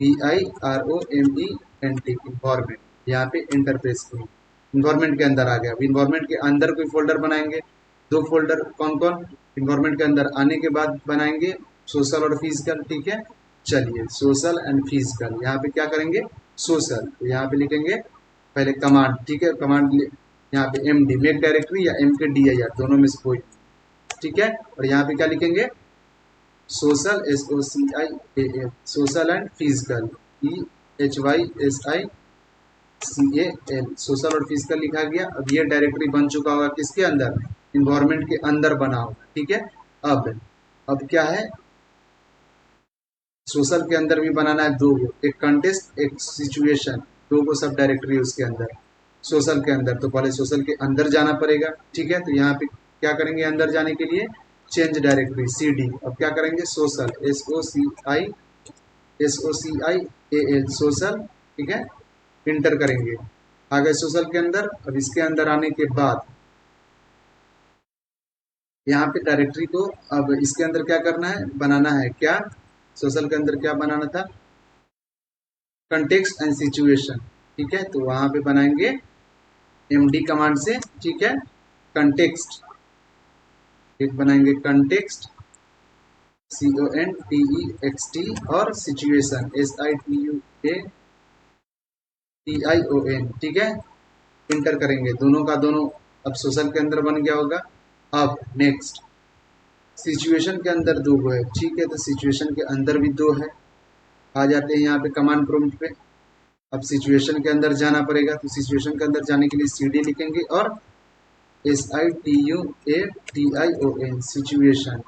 ENVIROMENT, इन्वायरमेंट। यहाँ पे इंटर प्रेस करें, इन्वायरमेंट के अंदर आ गया। अब इन्वायरमेंट के अंदर कोई फोल्डर बनाएंगे, दो फोल्डर। कौन कौन, इन्वायरमेंट के अंदर आने के बाद बनाएंगे सोशल और फिजिकल। ठीक है, चलिए सोशल एंड फिजिकल, यहाँ पे क्या करेंगे, सोशल। तो यहाँ पे लिखेंगे पहले कमांड। ठीक है, कमांड यहाँ पे MD, मेक डायरेक्टरी या MKDIR, दोनों में से कोई। ठीक है, और यहाँ पे क्या लिखेंगे, social SOCIAL, social and physical EHYSICAL, social और फिजिकल लिखा गया। अब ये डायरेक्टरी बन चुका होगा किसके अंदर, इन्वायरमेंट के अंदर बना होगा। ठीक है, अब क्या है, सोशल के अंदर भी बनाना है दो, एक कंटेस्ट एक सिचुएशन, दो को सब डायरेक्टरी उसके अंदर सोशल के अंदर। तो पहले सोशल के अंदर जाना पड़ेगा। ठीक है, तो यहाँ पे क्या करेंगे, अंदर जाने के लिए चेंज डायरेक्टरी CD। अब क्या करेंगे, सोशल SOCIAL, सोशल। ठीक है, इंटर करेंगे, आ गए सोशल के अंदर। अब इसके अंदर आने के बाद यहाँ पे डायरेक्टरी को, अब इसके अंदर क्या करना है, बनाना है क्या, सोशल के अंदर क्या बनाना था, कंटेक्स्ट एंड सिचुएशन। ठीक है, तो वहां पे बनाएंगे MD कमांड से। ठीक है, कंटेक्स्ट एक बनाएंगे, कंटेक्स्ट CONTEXT और सिचुएशन SITUATION। ठीक है, इंटर करेंगे, दोनों का दोनों अब सोशल के अंदर बन गया होगा। अब नेक्स्ट, सिचुएशन के अंदर दो है। ठीक है, तो सिचुएशन के अंदर भी दो है। आ जाते हैं यहाँ पे कमांड प्रॉम्प्ट पे। अब सिचुएशन के अंदर जाना पड़ेगा, तो सिचुएशन के अंदर जाने के लिए CD लिखेंगे और SITUATION, सिचुएशन।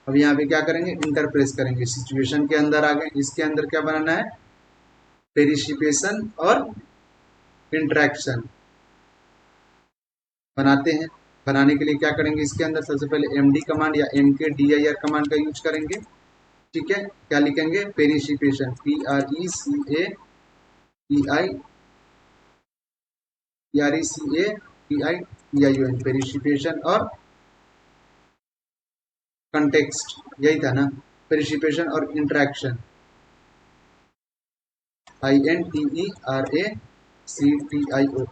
अब यहाँ पे क्या करेंगे, इंटर प्रेस करेंगे, सिचुएशन के अंदर आ गए। इसके अंदर क्या बनाना है, पेरिसिपेशन और इंट्रैक्शन बनाते हैं। बनाने के लिए क्या करेंगे, इसके अंदर सबसे पहले MD कमांड या MKDIR कमांड का यूज करेंगे। ठीक है, क्या लिखेंगे, पेरिसिपेशन PRECAPION, पेरिसिपेशन और कंटेक्स्ट, यही था ना, पेरिसिपेशन और इंट्रैक्शन INTERACTIO।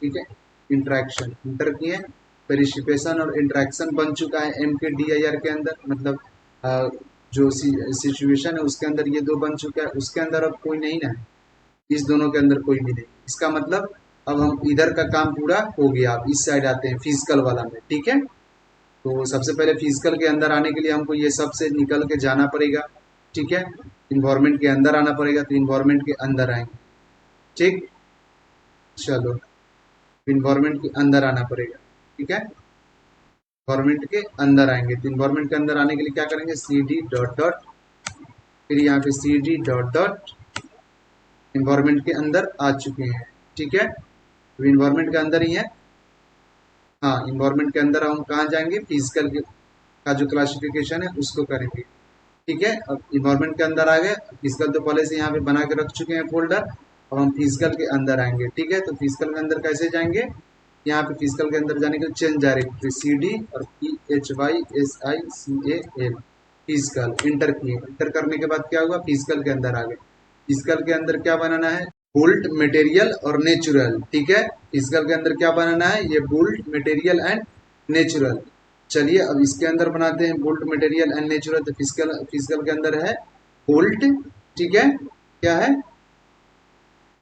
ठीक है, इंट्रैक्शन इंटर किए, पेरिसिपेशन और इंट्रैक्शन बन चुका है MKDIR के अंदर। मतलब जो सिचुएशन है उसके अंदर ये दो बन चुका है, उसके अंदर अब कोई नहीं ना, इस दोनों के अंदर कोई भी नहीं। इसका मतलब अब हम इधर का काम पूरा हो गया। अब इस साइड आते हैं फिजिकल वाला में। ठीक है, तो सबसे पहले फिजिकल के अंदर आने के लिए हमको ये सब से निकल के जाना पड़ेगा। ठीक है, इन्वायरमेंट के अंदर आना पड़ेगा, तो इन्वायरमेंट के अंदर आएंगे। ठीक, चलो इन्वायरमेंट के अंदर आना पड़ेगा। ठीक है, इन्वायरमेंट के अंदर आएंगे, तो इन्वायरमेंट के अंदर आने के लिए क्या करेंगे, CD डॉट डॉट, फिर यहाँ पे CD डॉट डॉट, इन्वायरमेंट के अंदर आ चुके हैं। ठीक है, तो इन्वायरमेंट के अंदर ही है। हाँ, इन्वायरमेंट के अंदर हम कहाँ जाएंगे, फिजिकल का जो क्लासिफिकेशन है उसको करेंगे। ठीक है, अब इन्वायरमेंट के अंदर आ गए। फिजिकल तो पहले से यहाँ पे बना के रख चुके हैं फोल्डर। अब हम फिजिकल के अंदर आएंगे। ठीक है, तो फिजिकल के अंदर कैसे जाएंगे, यहाँ पे फिजिकल के अंदर जाने के लिए चेंज डायरेक्टरी CD और PHYSICAL, फिजिकल, इंटर किए, इंटर करने के बाद क्या हुआ, फिजिकल के अंदर आ गए। फिजिकल के अंदर क्या बनाना है, बुल्ट, मटेरियल और नेचुरल, ठीक है। फिजिकल के अंदर क्या बनाना है, ये बुल्ट, मटेरियल एंड नेचुरल। चलिए अब इसके अंदर बनाते हैं बुल्ट, मटेरियल एंड नेचुरल। तो फिजिकल फिजिकल के अंदर है बुल्ट, ठीक है, क्या है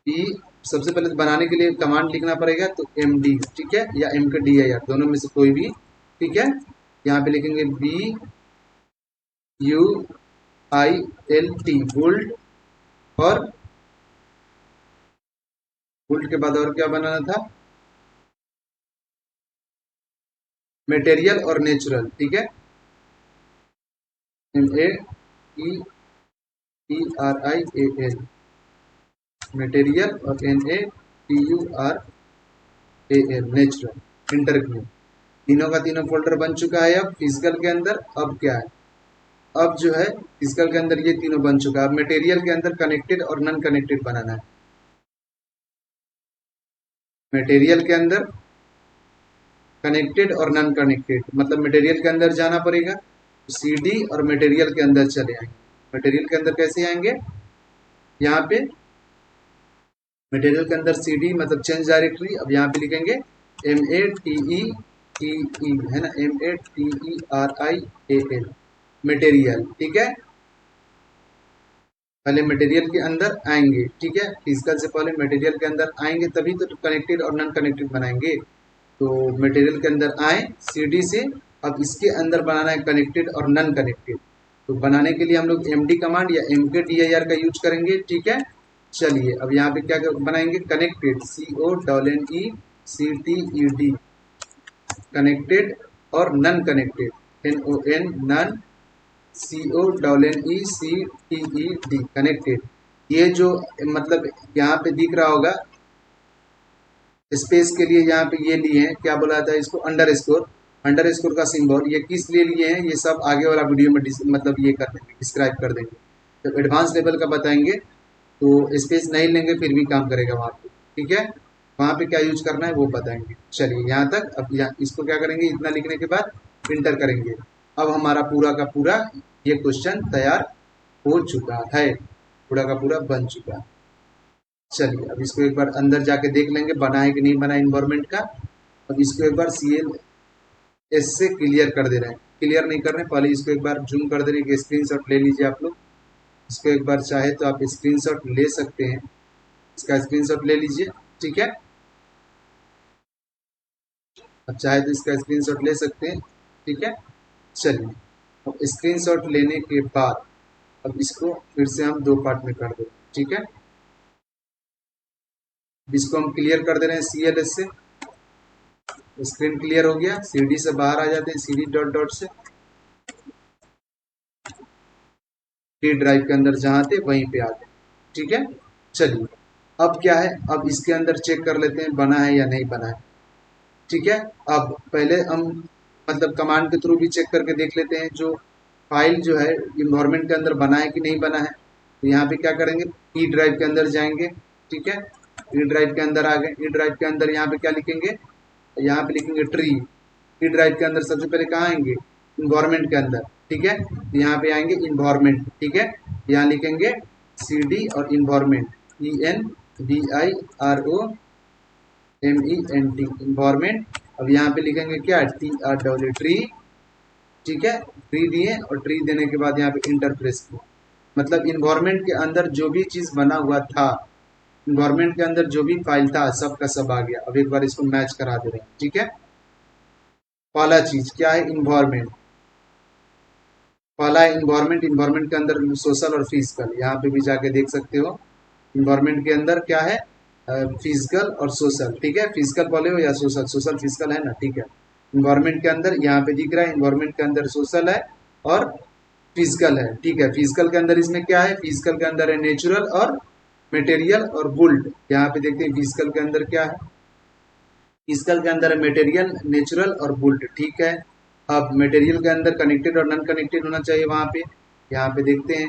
कि सबसे पहले तो बनाने के लिए कमांड लिखना पड़ेगा, तो एम डी, ठीक है, या एम के डी आई आर, दोनों में से कोई भी, ठीक है। यहाँ पे लिखेंगे B U I L T, built, और बुल्ट के बाद और क्या बनाना था, मटेरियल और नेचुरल, ठीक है, M A T R I A L, material, और N A T U R A L, natural. Enter किए, तीनों का तीनों फोल्डर बन चुका है। अब फिजिकल के अंदर अब क्या है, अब जो है फिजिकल के अंदर ये तीनों बन चुका है। अब मटेरियल के अंदर कनेक्टेड और नॉन कनेक्टेड बनाना है। मटेरियल के अंदर कनेक्टेड और नॉन कनेक्टेड, मतलब मटेरियल के अंदर जाना पड़ेगा, सीडी और मटेरियल के अंदर चले आएंगे। मटेरियल के अंदर कैसे आएंगे, यहाँ पे मटेरियल के अंदर सीडी मतलब चेंज डायरेक्टरी। अब यहाँ पे लिखेंगे एम ए टी ई है ना, M A T E R I A L, material, ठीक है। पहले मटेरियल के अंदर आएंगे, ठीक है, फिजिकल से पहले मटेरियल के अंदर आएंगे, तभी तो कनेक्टेड और नॉन कनेक्टेड बनाएंगे। तो मटेरियल के अंदर आए सीडी से, अब इसके अंदर बनाना है कनेक्टेड और नॉन कनेक्टेड। तो बनाने के लिए हम लोग एमडी कमांड या एमके डीआईआर का यूज करेंगे, ठीक है। चलिए अब यहाँ पे क्या बनाएंगे, कनेक्टेड, CONNECTED, कनेक्टेड, और non connected, NON, non, CONNECTED, connected. ये जो मतलब यहाँ पे दिख रहा होगा स्पेस के लिए, यहाँ पे ये लिए हैं, क्या बोला था इसको, अंडर स्कोर, अंडर स्कोर का सिंबल, ये किस लिए लिए हैं, ये सब आगे वाला वीडियो में मतलब ये कर देंगे, डिस्क्राइब कर देंगे। जब एडवांस लेवल का बताएंगे तो स्पेस नहीं लेंगे फिर भी काम करेगा वहाँ पे, ठीक है। वहाँ पे क्या यूज करना है वो बताएंगे। चलिए यहाँ तक, अब यहाँ इसको क्या करेंगे, इतना लिखने के बाद इंटर करेंगे। अब हमारा पूरा का पूरा ये क्वेश्चन तैयार हो चुका है, पूरा का पूरा बन चुका है। चलिए अब इसको एक बार अंदर जाके देख लेंगे बना है कि नहीं बना इन्वायरमेंट का। अब इसको एक बार CLS से क्लियर कर दे रहे हैं, क्लियर नहीं कर रहे हैं, पहले इसको एक बार जूम कर दे रहे हैं, स्क्रीनशॉट ले लीजिए आप लोग। इसको एक बार चाहे तो आप स्क्रीनशॉट ले सकते हैं, इसका स्क्रीनशॉट ले लीजिए, ठीक है। अब चाहे तो इसका स्क्रीनशॉट ले सकते हैं, ठीक है। चलिए अब स्क्रीनशॉट लेने के बाद अब इसको फिर से हम दो पार्ट में कर देंगे, ठीक है। इसको हम क्लियर कर दे रहे हैं CLS से, स्क्रीन क्लियर हो गया। CD से बाहर आ जाते हैं, CD डॉट डॉट से डी ड्राइव के अंदर जहाँ थे वहीं पे आते हैं, ठीक है। चलिए अब क्या है, अब इसके अंदर चेक कर लेते हैं बना है या नहीं बना है, ठीक है। अब पहले हम मतलब कमांड के थ्रू भी चेक करके देख लेते हैं जो फाइल जो है इन्वायरमेंट के अंदर बना है कि नहीं बना है। तो यहाँ पे क्या करेंगे, ई ड्राइव के अंदर जाएंगे, ठीक है। ई ड्राइव के अंदर आ गए, ई ड्राइव के अंदर यहाँ पे क्या लिखेंगे, यहाँ पे लिखेंगे ट्री। ई ड्राइव के अंदर सबसे पहले कहाँ आएंगे, इन्वायरमेंट के अंदर, ठीक है। तो यहाँ पे आएंगे इन्वायरमेंट, ठीक है। यहाँ लिखेंगे CD और इन्वायरमेंट, ENVIRONMENT, इन्वायरमेंट। अब यहाँ पे लिखेंगे क्या, TRW, ट्री, ठीक है। ट्री दिए और ट्री देने के बाद यहाँ पे इंटर प्रेस किया, मतलब इन्वायरमेंट के अंदर जो भी चीज बना हुआ था, इन्वायरमेंट के अंदर जो भी फाइल था सब का सब आ गया। अब एक बार इसको मैच करा दे रहे हैं, ठीक है। पहला चीज क्या है, इन्वायरमेंट, पहला है इन्वायरमेंट। इन्वायरमेंट के अंदर सोशल और फिजिकल, यहाँ पे भी जाके देख सकते हो। इन्वायरमेंट के अंदर क्या है, फिजिकल और सोशल, ठीक है। फिजिकल बोले हो या सोशल, सोशल फिजिकल है ना, ठीक है। इन्वायरमेंट के अंदर यहाँ पे दिख रहा है, इन्वायरमेंट के अंदर सोशल है और फिजिकल है, ठीक है। फिजिकल के अंदर इसमें क्या है, फिजिकल के अंदर है नेचुरल और मटेरियल और बुल्ट। यहाँ पे देखते हैं फिजिकल के अंदर क्या है, फिजिकल के अंदर है मटेरियल, नेचुरल और बुल्ट, ठीक है। अब मटेरियल के अंदर कनेक्टेड और नॉन कनेक्टेड होना चाहिए वहां पे। यहाँ पे देखते हैं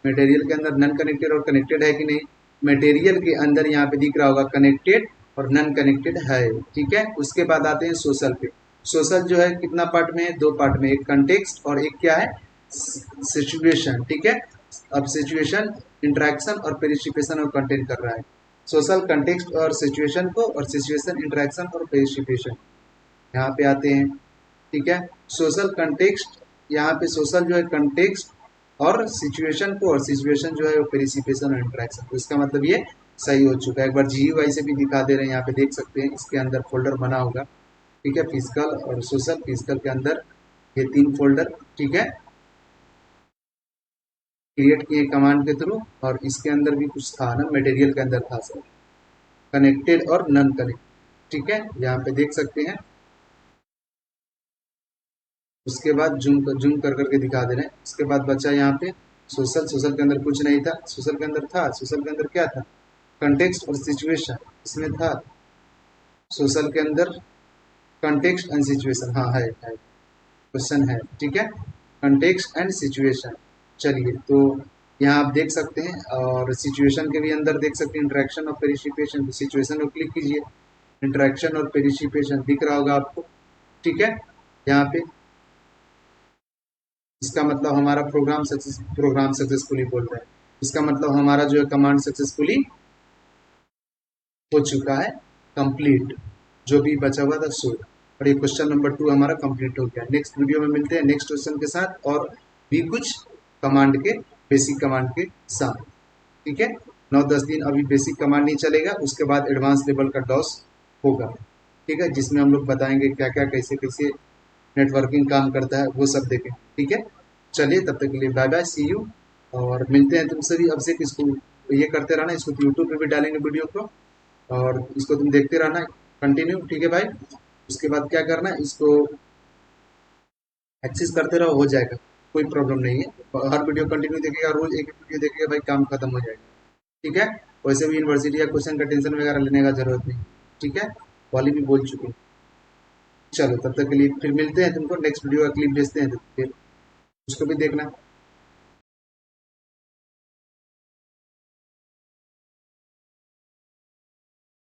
मटेरियल के अंदर नॉन कनेक्टेड और कनेक्टेड है कि नहीं। मटेरियल के अंदर यहाँ पे दिख रहा होगा कनेक्टेड और नॉन कनेक्टेड है, ठीक है। उसके बाद आते हैं सोशल पे। सोशल जो है कितना पार्ट में है, दो पार्ट में, एक कंटेक्स्ट और एक क्या है, सिचुएशन, ठीक है। अब सिचुएशन, इंटरेक्शन और पेरिसिपेशन और कंटेंट कर रहा है। सोशल कंटेक्स्ट और सिचुएशन को, और सिचुएशन, इंटरेक्शन और पेरिसिपेशन यहाँ पे आते हैं, ठीक है। सोशल कंटेक्स्ट, यहाँ पे सोशल जो है कंटेक्स्ट और सिचुएशन को, और सिचुएशन जो है वो पेरिसिपेशन और इंटरेक्शन को। इसका मतलब ये सही हो चुका है। एक बार GUI से भी दिखा दे रहे हैं, यहाँ पे देख सकते हैं, इसके अंदर फोल्डर बना होगा, ठीक है। फिजिकल और सोशल, फिजिकल के अंदर ये 3 फोल्डर, ठीक है, क्रिएट किए कमांड के थ्रू। और इसके अंदर भी कुछ था ना, मटेरियल के अंदर था सर, कनेक्टेड और नॉन कनेक्टेड, ठीक है, यहाँ पे देख सकते हैं। उसके बाद जूम कर करके दिखा दे रहे हैं। उसके बाद बचा यहाँ पे सोशल। सोशल के अंदर कुछ नहीं था, सोशल के अंदर था, सोशल के अंदर क्या था, कंटेक्स्ट और सिचुएशन, इसमें था सोशल के अंदर कंटेक्स्ट एंड सिचुएशन। हाँ है क्वेश्चन है, ठीक है, कंटेक्स्ट एंड सिचुएशन। चलिए, तो यहाँ आप देख सकते हैं, और सिचुएशन के भी अंदर देख सकते हैं इंटरेक्शन और पेरिसिपेशन। सिचुएशन को क्लिक कीजिए, इंटरेक्शन और पेरिसिपेशन दिख रहा होगा आपको, ठीक है। यहाँ पे इसका मतलब हमारा प्रोग्राम सक्सेसफुली बोल रहा है। इसका मतलब हमारा जो है कमांड सक्सेसफुली हो चुका है, कंप्लीट। जो भी बचा हुआ था सो, और ये क्वेश्चन नंबर 2 हमारा कंप्लीट हो गया। नेक्स्ट वीडियो में मिलते हैं नेक्स्ट क्वेश्चन के साथ, और भी कुछ कमांड के, बेसिक कमांड के साथ, ठीक है। 9-10 दिन अभी बेसिक कमांड नहीं चलेगा, उसके बाद एडवांस लेवल का डॉस होगा, ठीक है, जिसमें हम लोग बताएंगे क्या क्या कैसे कैसे नेटवर्किंग काम करता है, वो सब देखें, ठीक है। चलिए, तब तक के लिए बाय बाय, सी यू, और मिलते हैं तुमसे भी। अब से इसको ये करते रहना, इसको यूट्यूब पे भी डालेंगे वीडियो को, और इसको तुम देखते रहना कंटिन्यू, ठीक है भाई। उसके बाद क्या करना है, इसको एक्सेस करते रहो, हो जाएगा, कोई प्रॉब्लम नहीं है। हर वीडियो कंटिन्यू देखेगा, रोज एक वीडियो देखेगा भाई, काम खत्म हो जाएगा, ठीक है। वैसे भी यूनिवर्सिटी या क्वेश्चन का टेंशन वगैरह लेने का जरूरत नहीं, ठीक है, वाली भी बोल चुके हैं। चलो, तब तक के लिए फिर मिलते हैं, तुमको नेक्स्ट वीडियो का क्लिप भेजते हैं, तो फिर उसको भी देखना।